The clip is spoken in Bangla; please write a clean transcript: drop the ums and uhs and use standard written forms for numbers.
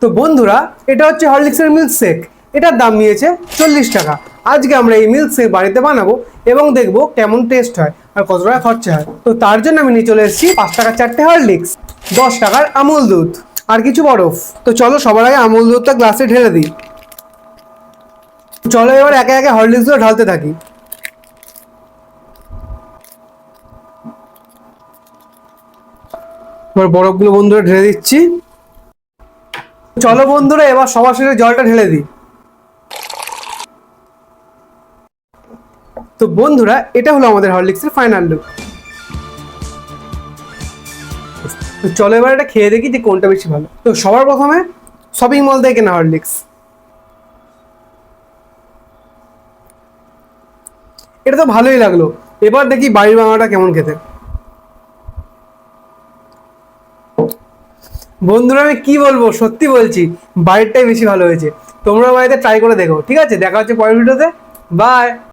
তো বন্ধুরা, এটা হচ্ছে হরলিক্সের মিল্ক শেক। এটার দাম নিয়েছে 40 টাকা। আজকে আমরা এই মিল্ক শেক বাড়িতে বানাবো এবং দেখবো কেমন টেস্ট হয় আর কত টাকা খরচা হয়। তো তার জন্য আমি নিয়ে চলে এসেছি 5 টাকার 4টে হরলিক্স, 10 টাকার আমুল দুধ আর কিছু বরফ। তো চলো সবার আগে আমুল দুধটা গ্লাসে ঢেলে দিই। চলো এবার একে একে হরলিক্স গুলো ঢালতে থাকি। এবার বরফগুলো বন্ধুরা ঢেলে দিচ্ছি। চলো বন্ধুরা, এবার সবার শেষে জলটা ঢেলে দিই। তো বন্ধুরা, এটা হলো আমাদের হরলিক্সের ফাইনাল লুক। তো চলো এবার এটা খেয়ে দেখি যে কোনটা বেশি ভালো। তো সবার প্রথমে শপিং মল থেকে কেনা হরলিক্স। এটা তো ভালোই লাগলো। এবার দেখি বাড়ির বানানোটা কেমন খেতে। বন্ধুরা, আমি কি বলবো, সত্যি বলছি, বাড়িরটাই বেশি ভালো হয়েছে। তোমরা বাড়িতে ট্রাই করে দেখো। ঠিক আছে, দেখা হচ্ছে পরের ভিডিওতে। বাই।